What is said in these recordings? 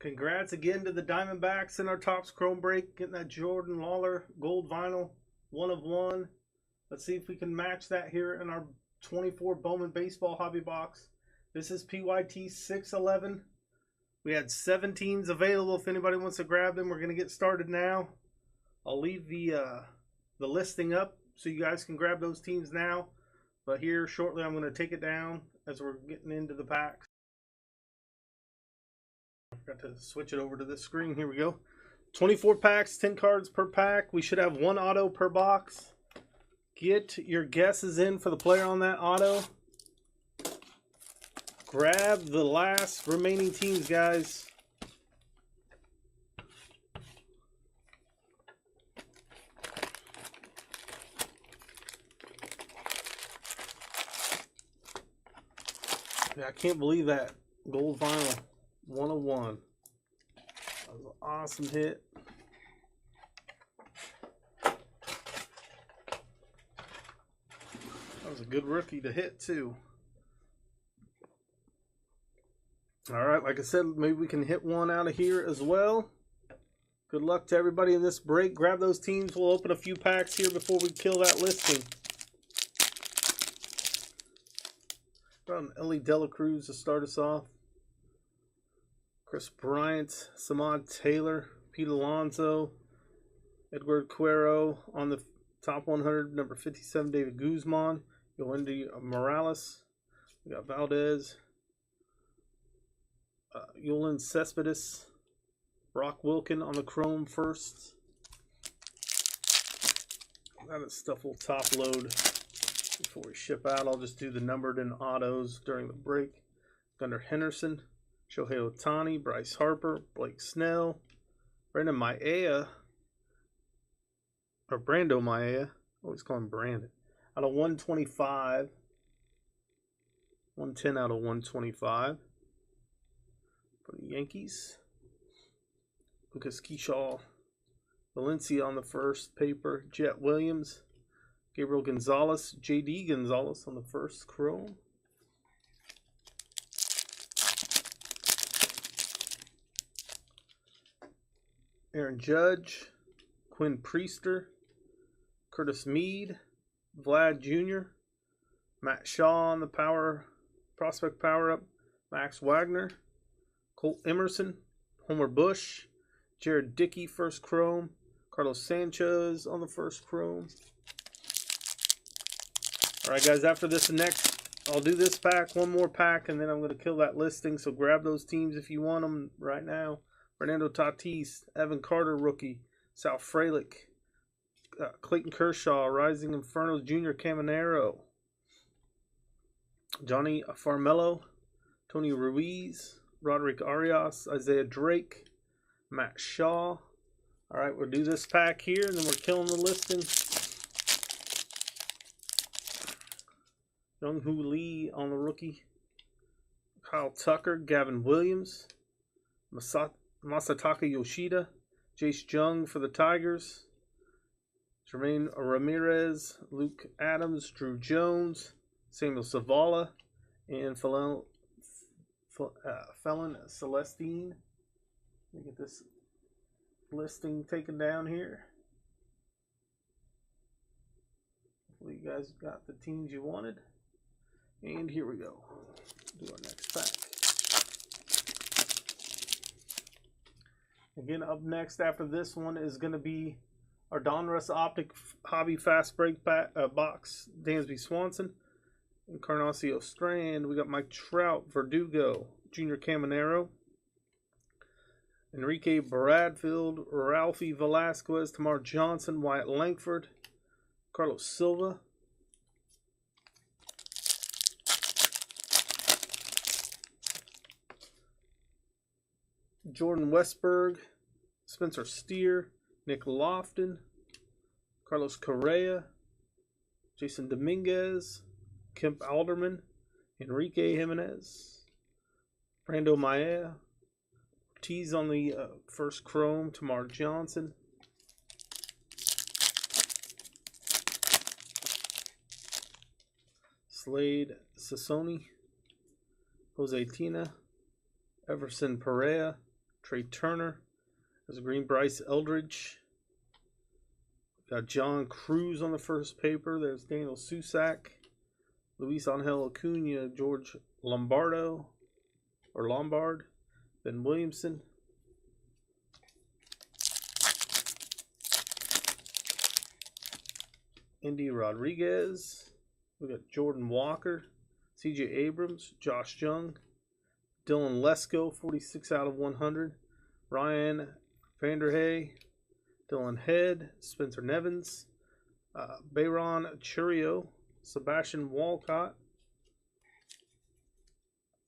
Congrats again to the Diamondbacks in our Topps Chrome break, getting that Jordan Lawler gold vinyl, 1 of 1. Let's see if we can match that here in our 24 Bowman baseball hobby box. This is PYT 611. We had 7 teams available. If anybody wants to grab them, we're going to get started now. I'll leave the listing up so you guys can grab those teams now. But here shortly I'm going to take it down as we're getting into the packs. Got to switch it over to this screen. Here we go. 24 packs, 10 cards per pack. We should have 1 auto per box. Get your guesses in for the player on that auto. Grab the last remaining teams, guys. Yeah, I can't believe that gold vinyl. 101. That was an awesome hit. That was a good rookie to hit too. Alright, like I said, maybe we can hit one out of here as well. Good luck to everybody in this break. Grab those teams. We'll open a few packs here before we kill that listing. Got an Ellie Dela Cruz to start us off. Chris Bryant, Samad Taylor, Pete Alonso, Edward Cuero on the top 100, number 57, David Guzman, Yoendi Morales, we got Valdez, Yolan Cespedes, Brock Wilkin on the chrome first. That stuff will top load before we ship out. I'll just do the numbered and autos during the break. Gunnar Henderson, Shohei Ohtani, Bryce Harper, Blake Snell, Brandon Maia, or Brando Maia, always call him Brandon, out of 125, 110 out of 125 for the Yankees. Lucas Keyshaw, Valencia on the first paper, Jet Williams, Gabriel Gonzalez, JD Gonzalez on the first chrome. Aaron Judge, Quinn Priester, Curtis Mead, Vlad Jr., Matt Shaw on the prospect power up, Max Wagner, Colt Emerson, Homer Bush, Jared Dickey first chrome, Carlos Sanchez on the first chrome. All right, guys, after this next, I'll do this pack, one more pack, and then I'm going to kill that listing. So grab those teams if you want them right now. Fernando Tatis, Evan Carter rookie, Sal Frelick, Clayton Kershaw, Rising Infernos Jr. Caminero, Johnny Farmelo, Tony Ruiz, Roderick Arias, Isaiah Drake, Matt Shaw. All right, we'll do this pack here, and then we're killing the listing. Young-Hoo Lee on the rookie, Kyle Tucker, Gavin Williams, Masataka Yoshida, Jace Jung for the Tigers, Jermaine Ramirez, Luke Adams, Drew Jones, Samuel Zavala, and Felon Celestine. Let me get this listing taken down here. Hopefully you guys got the teams you wanted. And here we go. Do our next pack. Again, up next after this one is going to be our Donruss Optic Hobby Fast Break box. Dansby Swanson, Encarnacio Strand. We got Mike Trout, Verdugo, Junior Caminero, Enrique Bradfield, Ralphie Velasquez, Tamar Johnson, Wyatt Langford, Carlos Silva, Jordan Westberg, Spencer Steer, Nick Lofton, Carlos Correa, Jason Dominguez, Kemp Alderman, Enrique Jimenez, Brando Maia, Ortiz on the first chrome, Tamar Johnson, Slade Sassoni, Jose Tina, Everson Perea, Trey Turner. There's a green Bryce Eldridge. Got John Cruz on the first paper. There's Daniel Susac. Luis Angel Acuna, George Lombard. Ben Williamson. Indy Rodriguez. We got Jordan Walker. CJ Abrams. Josh Jung. Dylan Lesko, 46 out of 100. Ryan Vanderhey. Dylan Head. Spencer Nevins. Bayron Churio. Sebastian Walcott.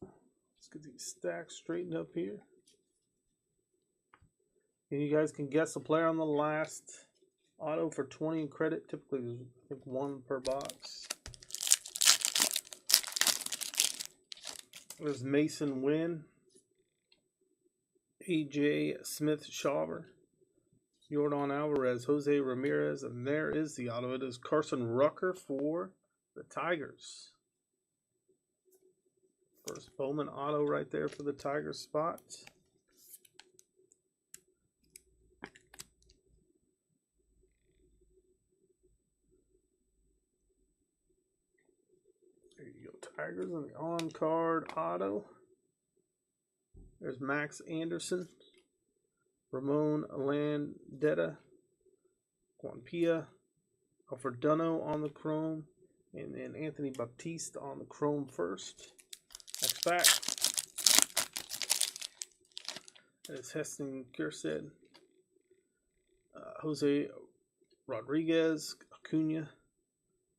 Let's get these stacks straightened up here. And you guys can guess a player on the last auto for 20 in credit. Typically, there's, I think, one per box. There's Mason Wynn. AJ Smith-Shawver. Jordan Alvarez. Jose Ramirez. And there is the auto. It is Carson Rucker for the Tigers. First Bowman auto right there for the Tigers spot. There you go, Tigers on the on-card auto. There's Max Anderson, Ramon Landetta, Juan Pia, Alfred Dunno on the chrome, and then Anthony Baptiste on the chrome first. Next pack. It's Heston Kjerstad, Jose Rodriguez, Acuna,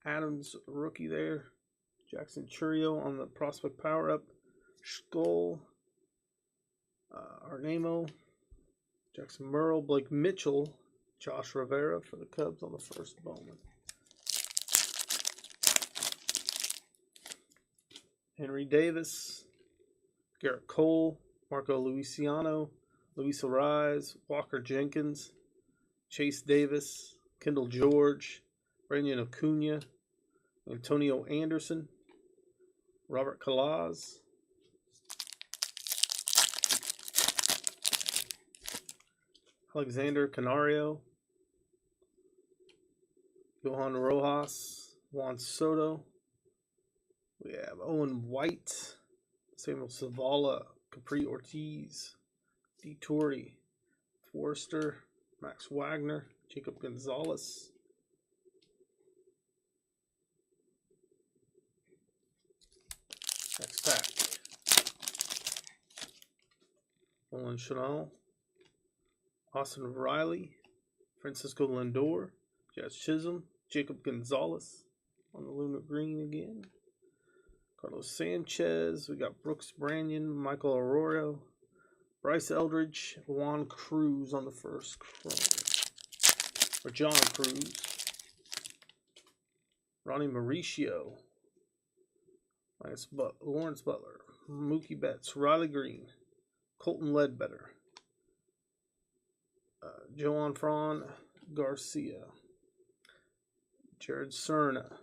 Adams rookie there, Jackson Churio on the prospect power up, Skull, Arnamo, Jackson Merle, Blake Mitchell, Josh Rivera for the Cubs on the first Bowman. Henry Davis, Garrett Cole, Marco Luciano, Luis Ariz, Walker Jenkins, Chase Davis, Kendall George, Brandon Acuna, Antonio Anderson, Robert Calaz, Alexander Canario, Johan Rojas, Juan Soto. We have Owen White, Samuel Zavala, Capri Ortiz, D. Torrey, Forrester, Max Wagner, Jacob Gonzalez. Next pack. Nolan Chanel, Austin Riley, Francisco Lindor, Jazz Chisholm, Jacob Gonzalez on the Lunar Green again. Carlos Sanchez, we got Brooks Branyan, Michael Arroyo, Bryce Eldridge, Juan Cruz on the first chrome. Or John Cruz. Ronnie Mauricio, Lawrence Butler, Mookie Betts, Riley Green, Colton Ledbetter, Joan Fran Garcia, Jared Cerna,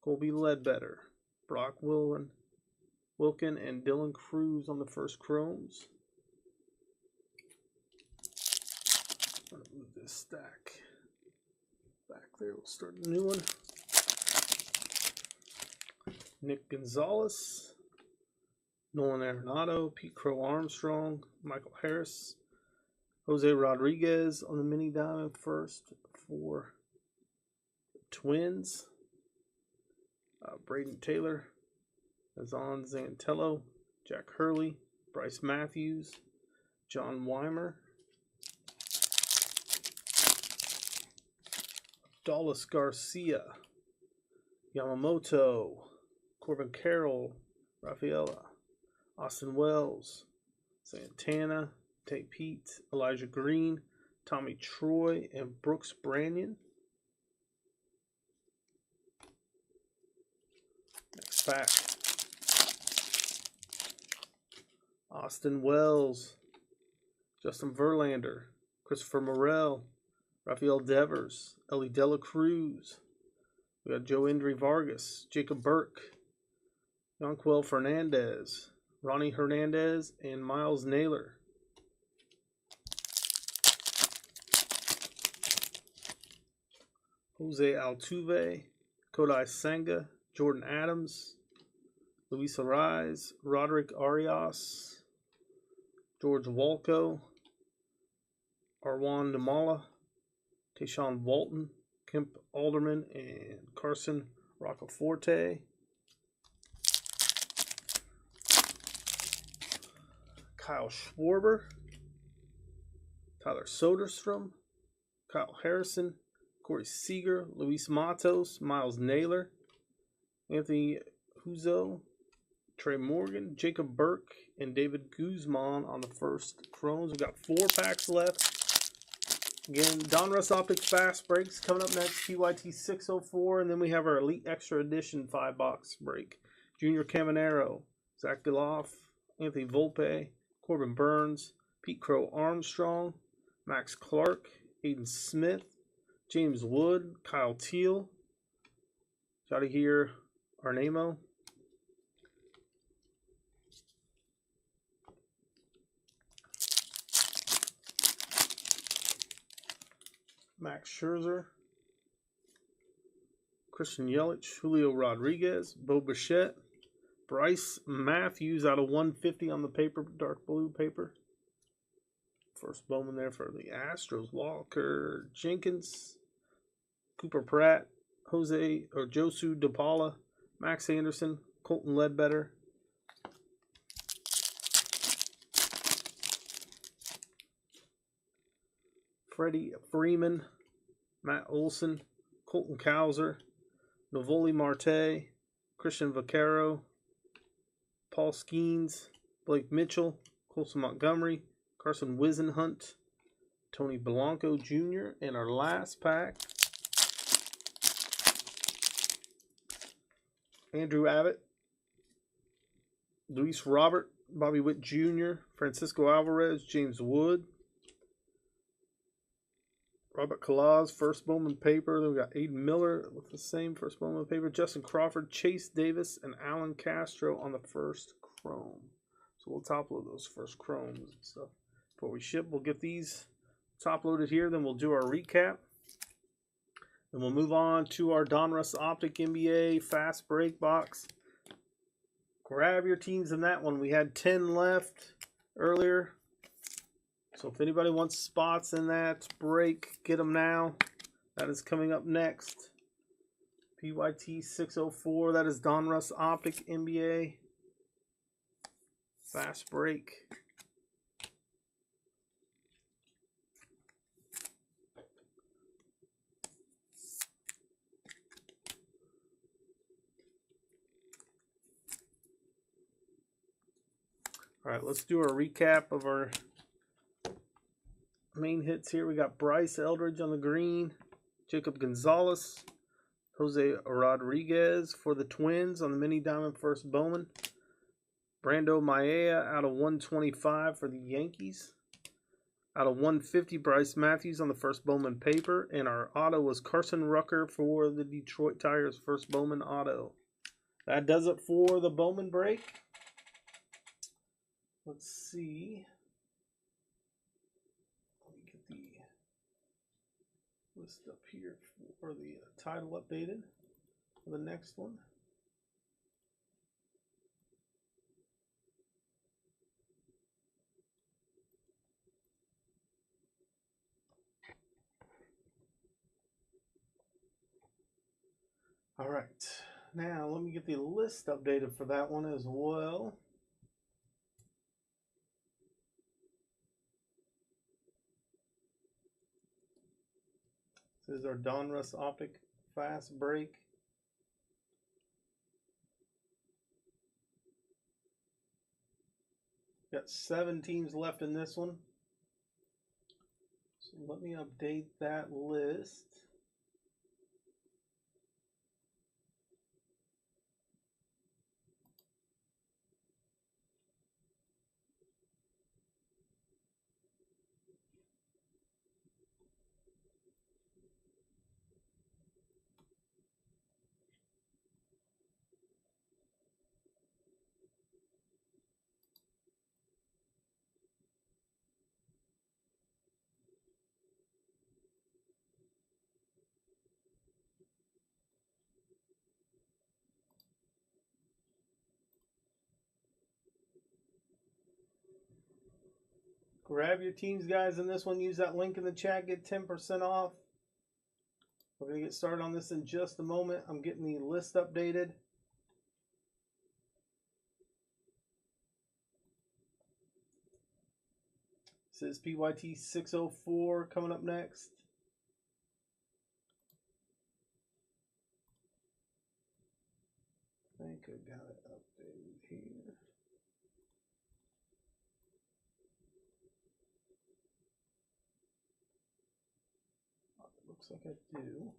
Colby Ledbetter, Brock Wilkin, and Dylan Cruz on the first chromes. I'm going to move this stack back there. We'll start a new one. Nick Gonzalez, Nolan Arenado, Pete Crow Armstrong, Michael Harris, Jose Rodriguez on the mini diamond first for the Twins. Braden Taylor, Azan Zantello, Jack Hurley, Bryce Matthews, John Weimer, Dallas Garcia, Yamamoto, Corbin Carroll, Rafaela, Austin Wells, Santana, Tate Pete, Elijah Green, Tommy Troy, and Brooks Branyan. Next pack. Austin Wells, Justin Verlander, Christopher Morel, Rafael Devers, Ellie Dela Cruz. We got Joe Indri Vargas, Jacob Burke, Yonquel Fernandez, Ronnie Hernandez, and Miles Naylor. Jose Altuve, Kodai Senga, Jordan Adams, Luis Arraez, Roderick Arias, George Walco, Arwan Namala, Tayshaun Walton, Kemp Alderman, and Carson Roccaforte. Kyle Schwarber, Tyler Soderstrom, Kyle Harrison, Corey Seager, Luis Matos, Miles Naylor, Anthony Huzo, Trey Morgan, Jacob Burke, and David Guzman on the first Chromes. We've got 4 packs left. Again, Donruss Optic Fast Breaks coming up next, PYT 604, and then we have our Elite Extra Edition 5-box break. Junior Caminero, Zach Geloff, Anthony Volpe, Corbin Burns, Pete Crow Armstrong, Max Clark, Aiden Smith, James Wood, Kyle Teal, Jotty here, Arnamo, Max Scherzer, Christian Yelich, Julio Rodriguez, Bo Bichette, Bryce Matthews out of 150 on the paper, dark blue paper. First Bowman there for the Astros. Walker Jenkins, Cooper Pratt, Josu DePaula, Max Anderson, Colton Ledbetter, Freddie Freeman, Matt Olson, Colton Cowser, Novoli Marte, Christian Vaquero, Paul Skeens, Blake Mitchell, Colson Montgomery, Carson Wisenhunt, Tony Blanco Jr., and our last pack, Andrew Abbott, Luis Robert, Bobby Witt Jr., Francisco Alvarez, James Wood, Robert Kalaz, first Bowman paper. Then we got Aiden Miller with the same first Bowman paper. Justin Crawford, Chase Davis, and Alan Castro on the first Chrome. So we'll top load those first Chromes and stuff before we ship. We'll get these top loaded here. Then we'll do our recap. Then we'll move on to our Donruss Optic NBA Fast Break box. Grab your teams in that one. We had 10 left earlier. So if anybody wants spots in that break, get them now. That is coming up next. PYT 604. That is Donruss Optic NBA Fast Break. All right, let's do a recap of our main hits here. We got Bryce Eldridge on the green, Jacob Gonzalez, Jose Rodriguez for the Twins on the mini diamond first Bowman, Brando Maea out of 125 for the Yankees, out of 150 Bryce Matthews on the first Bowman paper, and our auto was Carson Rucker for the Detroit Tigers first Bowman auto. That does it for the Bowman break. Let's see. Let me get the list up here for the title updated for the next one. All right. Now let me get the list updated for that one as well. This is our Donruss Optic Fast Break. Got 7 teams left in this one. So let me update that list. Grab your teams, guys, in this one. Use that link in the chat. Get 10% off. We're going to get started on this in just a moment. I'm getting the list updated. This is PYT 604 coming up next. I think I got it updated here. Looks like I do.